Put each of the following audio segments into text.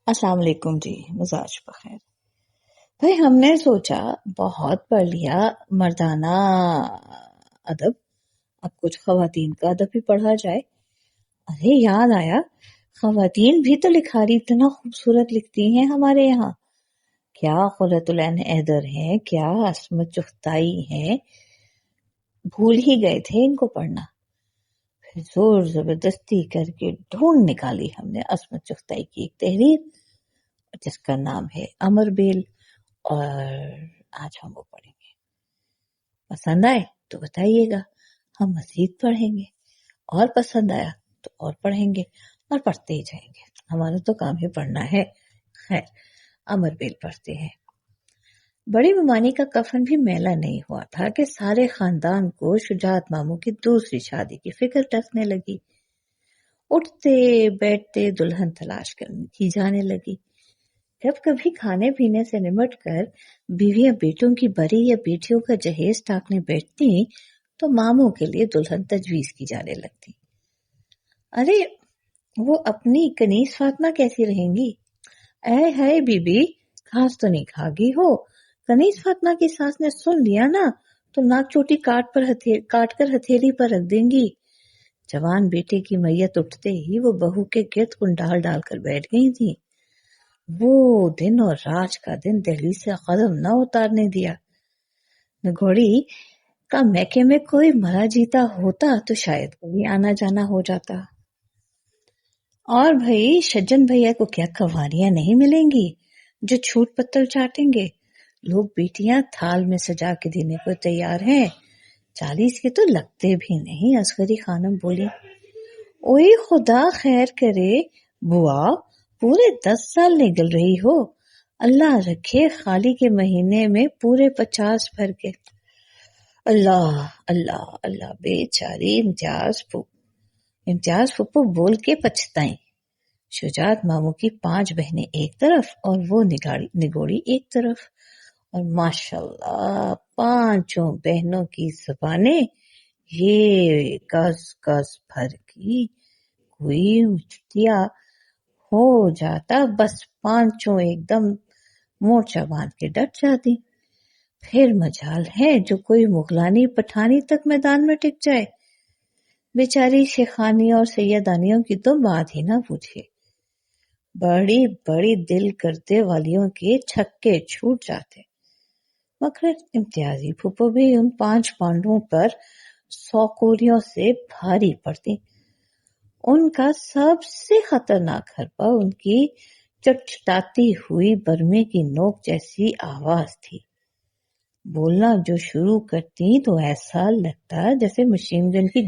अस्सलाम वालेकुम जी। मिजाज बखैर भाई। हमने सोचा बहुत पढ़ लिया मर्दाना अदब, अब कुछ खवातीन का अदब भी पढ़ा जाए। अरे याद आया, खवातीन भी तो लिखारी इतना खूबसूरत लिखती हैं हमारे यहाँ। क्या खुर्रतुल ऐन हैदर है, क्या अस्मत चुगताई है, भूल ही गए थे इनको पढ़ना। फिर जोर जबरदस्ती करके ढूंढ निकाली हमने अस्मत चुगताई की एक तहरीर जिसका नाम है अमर बेल, और आज हम वो पढ़ेंगे। पसंद आए तो बताइएगा, हम मजीद पढ़ेंगे, और पसंद आया तो और पढ़ेंगे और पढ़ते ही जाएंगे। हमारा तो काम ही पढ़ना है। खैर, अमर बेल पढ़ते हैं। बड़ी मुमानी का कफन भी मैला नहीं हुआ था कि सारे खानदान को शुजात मामू की दूसरी शादी की फिक्र टसने लगी। उठते बैठते दुल्हन तलाश की जाने लगी। जब कभी खाने पीने से निमट कर बीवियां बेटों की बरी या बेटियों का जहेज टाकने बैठती तो मामू के लिए दुल्हन तजवीज की जाने लगती। अरे वो अपनी कनीस फातिमा कैसी रहेंगी? ऐ है बीबी, घास तो नहीं खागी हो। कनीस फातिमा की सास ने सुन लिया ना तो नाक चोटी काट कर हथेली पर रख देंगी। जवान बेटे की मैयत उठते ही वो बहू के गिर्द कुंडाल डालकर बैठ गई थी। वो दिन और राज का दिन दिल्ली से कदम न उतारने दिया। नगोड़ी का मैके में कोई मरा जीता होता तो शायद कभी आना जाना हो जाता। और भाई सज्जन भैया को क्या कवारियां नहीं मिलेंगी जो छूट पत्तल चाटेंगे। लोग बेटियां थाल में सजा के देने को तैयार हैं। 40 के तो लगते भी नहीं। असगरी खानम बोली, ओए खुदा खैर करे बुआ, पूरे 10 साल निकल रही हो। अल्लाह रखे खाली के महीने में पूरे 50 भर के। अल्लाह अल्लाह अल्लाह, बेचारी इम्तियाज फुप्पो बोल के पछताई। शुजात मामू की 5 बहनें एक तरफ और वो निगोड़ी एक तरफ, और माशाल्लाह 5 बहनों की ज़बानें ये गज गज भर की। कोई मुश्तिया हो जाता बस 5 एकदम मोर्चा बांध के डट जाती। फिर मजाल है जो कोई मुगलानी पठानी तक मैदान में टिक जाए। बेचारी शेखानी और सैयदानियों की तो बात ही ना पूछे। बड़ी बड़ी दिल करते वालियों के छक्के छूट जाते। मगर इम्तियाजी फूफो भी उन 5 पांडवों पर 100 कोरियों से भारी पड़ती। उनका सबसे खतरनाक हरबा उनकी चटचटाती हुई बरमे की नोक जैसी आवाज थी। बोलना जो शुरू करती तो ऐसा लगता जैसे मशीन गन की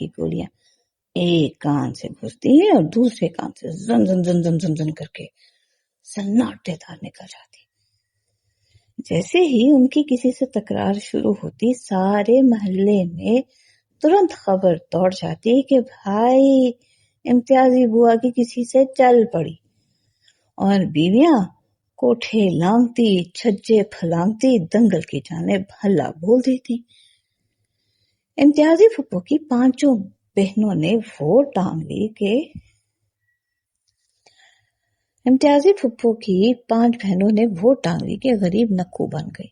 गोलियां एक कान से घुसती है और दूसरे कान से जन जन जन जन जन जन करके सन्नाटेदार निकल जाती। जैसे ही उनकी किसी से तकरार शुरू होती, सारे मोहल्ले में तुरंत खबर दौड़ जाती कि भाई इम्तियाजी बुआ की किसी से चल पड़ी, और बीवियां कोठे लांगती छज्जे फलांगती दंगल की जाने हल्ला बोल देती। इम्तियाजी फुप्पो की 5 बहनों ने वो टांग ली कि गरीब नक्कू बन गई।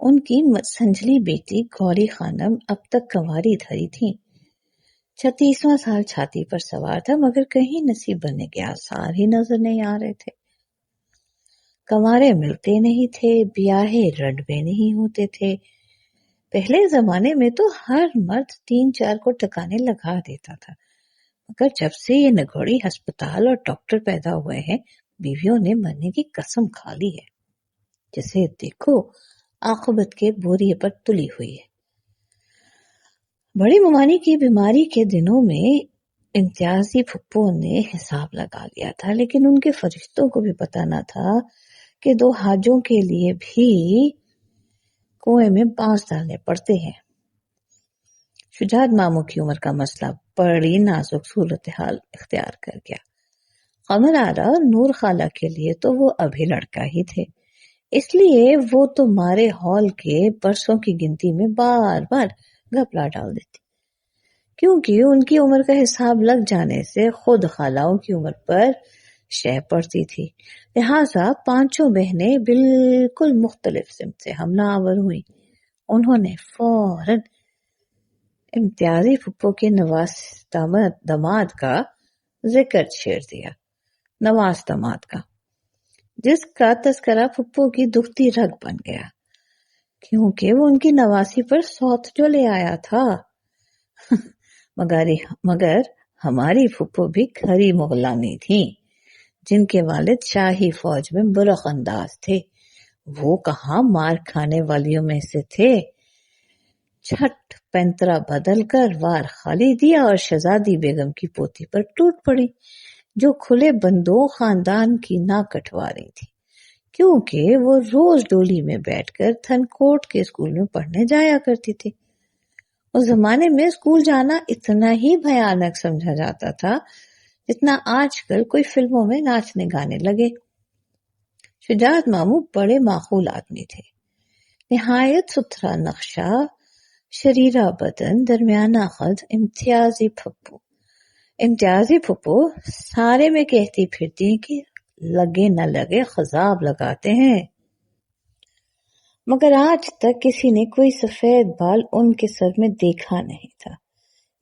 उनकी संजली बेटी गौरी खानम अब तक कंवारी धरी थी। 36वां साल छाती पर सवार था, मगर कहीं नसीब बनने के आसार ही नजर नहीं आ रहे थे। कंवारे मिलते नहीं थे, ब्याहे रडबे नहीं होते थे। पहले जमाने में तो हर मर्द 3-4 को टकाने लगा देता था, मगर जब से ये नगोड़ी अस्पताल और डॉक्टर पैदा हुए हैं, बीवियों ने मरने की कसम खा ली है। जिसे देखो आखिबत के बोरिये पर तुली हुई है। बड़ी मुमानी की बीमारी के दिनों में इम्तियाजी फुप्पो ने हिसाब लगा लिया था, लेकिन उनके फरिश्तों को भी पता न था कि 2 हाजों के लिए भी कुएं में बांस डालने पड़ते हैं। शुजात मामू की उम्र का मसला बड़ी नाजुक सूरत हाल इख्तियार कर गया। कमर आरा और नूर खाला के लिए तो वो अभी लड़का ही थे, इसलिए वो तो मारे हॉल के बरसों की गिनती में बार बार घपला डाल देती کیونکہ ان کی عمر کا حساب لگ جانے سے خود خالاؤں کی عمر پر شہ پڑتی تھی، لہٰذا پانچوں بہنیں بالکل مختلف سمت سے حملہ آور ہوئیں۔ انہوں نے فوراً امتیازی پھپھو کے نواز داماد کا ذکر چھیڑ دیا، نواز داماد کا، جس کا تذکرہ پھپھو کی دکھتی رگ بن گیا، کیونکہ وہ ان کی نواسی پر سوت جو لے آیا تھا۔ مگر ہماری پھپھو بھی کھری مغلانی تھیں، جن کے والد شاہی فوج میں برق انداز تھے۔ وہ کہاں مار کھانے والیوں میں سے تھے۔ چھٹ پینترا بدل کر وار خالی دیا اور شہزادی بیگم کی پوتی پر ٹوٹ پڑی، جو کھلے بندوق خاندان کی نہ کٹوا رہی تھی، کیونکہ وہ روز ڈولی میں بیٹھ کر تھن کوٹ کے اسکول میں پڑھنے جایا کرتی تھی۔ اس زمانے میں اسکول جانا اتنا ہی بھیانک سمجھا جاتا تھا جتنا آج کل کوئی فلموں میں ناچنے گانے لگے۔ شجاعت ماموں بڑے معقول آدمی تھے، نہایت ستھرا نقشہ، شریرہ بدن، درمیانہ قد، امتیازی پھپھو سارے میں کہتی پھرتی ہیں کہ لگے نہ لگے خضاب لگاتے ہیں، مگر آج تک کسی نے کوئی سفید بال ان کے سر میں دیکھا نہیں تھا،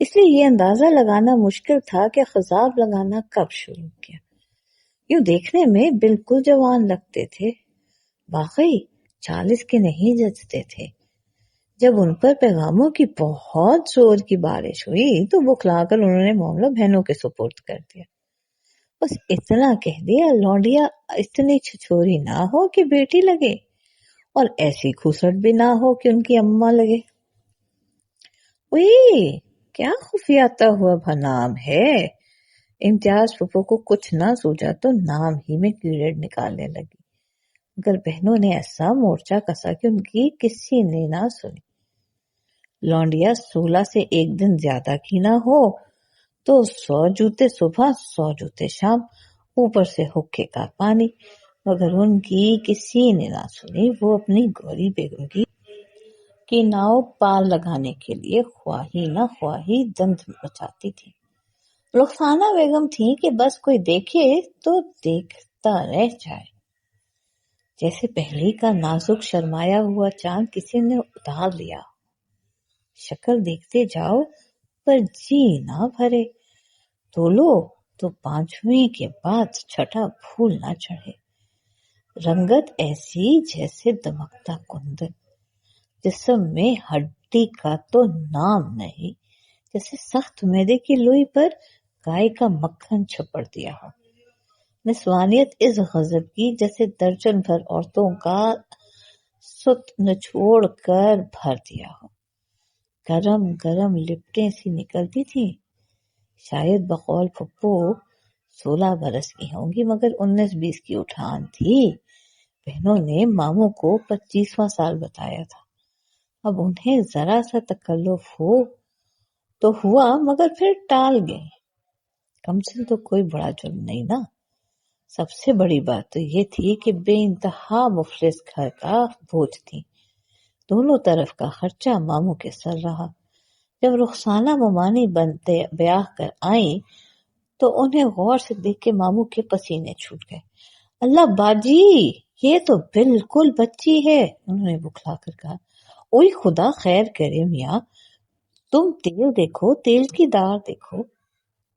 اس لیے یہ اندازہ لگانا مشکل تھا کہ خضاب لگانا کب شروع کیا۔ یوں دیکھنے میں بالکل جوان لگتے تھے، واقعی 40 کے نہیں جچتے تھے۔ جب ان پر پیغاموں کی بہت زور کی بارش ہوئی تو بکھلا کر انہوں نے معاملہ بہنوں کے سپرد کر دیا۔ بس اتنا کہہ دیا، لونڈیا اتنی چھچوری نہ ہو کہ بیٹی لگے، اور ایسی کھوسٹ بھی نہ ہو کہ ان کی اماں لگے۔ وہی کیا خفیاتا ہوا نام ہے۔ امتیاز پھپھو کو کچھ نہ سوچا تو نام ہی میں کیڑے نکالنے لگی، مگر بہنوں نے ایسا مورچہ کسا کہ ان کی کسی نے نہ سنی۔ لونڈیا 16 سے ایک دن زیادہ کی نہ ہو تو 100 جوتے صبح 100 جوتے شام، اوپر سے حکے کا پانی، مگر ان کی کسی نے نہ سنی۔ وہ اپنی گوری بیگم کی ناؤ پار لگانے کے لیے خواہی نہ خواہی دند مچاتی تھی۔ رخسانہ بیگم تھی کہ بس کوئی دیکھے تو دیکھتا رہ جائے، جیسے پہلی کا نازک شرمایا ہوا چاند کسی نے اتار لیا، شکل دیکھتے جاؤ پر جی نہ بھرے، تولو تو 5ویں کے بعد چھٹا پھول نہ چڑھے۔ رنگت ایسی جیسے دمکتا کندن، جسم میں ہڈی کا تو نام نہیں، جیسے سخت میدے کی لوئی پر گائے کا مکھن چھپڑ دیا ہو۔ نسوانیت اس غضب کی جیسے درجن بھر عورتوں کا ست نچوڑ کر بھر دیا ہو۔ گرم گرم لپٹیں سی نکلتی تھی۔ شاید بقول پھپھو 16 برس کی ہوں گی، مگر 19-20 کی اٹھان تھی۔ بہنوں نے ماموں کو 25واں سال بتایا تھا۔ اب انہیں ذرا سا تکلف ہو تو ہوا، مگر پھر ٹال گئے۔ کم سے تو کوئی بڑا جرم نہیں نا۔ سب سے بڑی بات تو یہ تھی کہ بے انتہا مفلس گھر کا بوجھ تھی، دونوں طرف کا خرچہ ماموں کے سر رہا۔ جب رخسانہ ممانی بیاہ کر آئیں تو انہیں غور سے دیکھ کے ماموں کے پسینے چھوٹ گئے۔ اللہ باجی، یہ تو بالکل بچی ہے، انہوں نے بکھلا کر کہا۔ اوئی خدا خیر کرے میاں، تم تیل دیکھو، تیل کی دار دیکھو،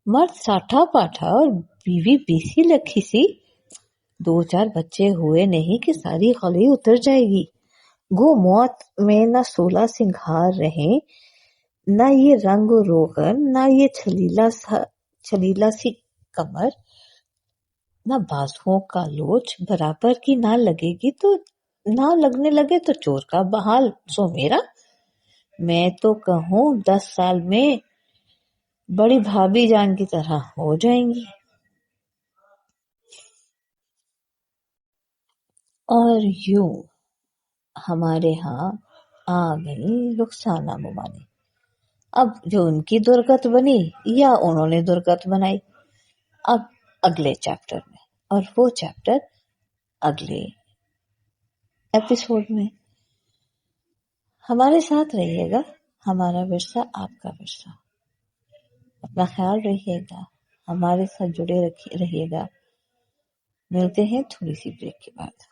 مرد ساٹھا پاٹھا اور بیوی 20 لکھی سی، 2-4 بچے ہوئے نہیں کہ ساری خلی اتر جائے گی۔ گو موت میں نہ 16 سنگھار رہیں، نہ یہ رنگ و روغن، نہ یہ چھلیلا سی کمر، نہ بازوؤں کا لوچ برابر کی نہ لگے گی تو نہ لگنے لگے تو چور کا بحال سو میرا۔ میں تو کہوں 10 سال میں بڑی بھابھی جان کی طرح ہو جائیں گی۔ اور یوں ہمارے ہاں آ گئی رخسانہ ممانی۔ اب جو ان کی درگت بنی یا انہوں نے درگت بنائی، اب اگلے چیپٹر میں، اور وہ چیپٹر اگلے ایپیسوڈ میں۔ ہمارے ساتھ رہیے گا، ہمارا ورثہ آپ کا ورثہ۔ اپنا خیال رکھیے گا، ہمارے ساتھ جڑے رہیے گا۔ ملتے ہیں تھوڑی سی بریک کے بعد۔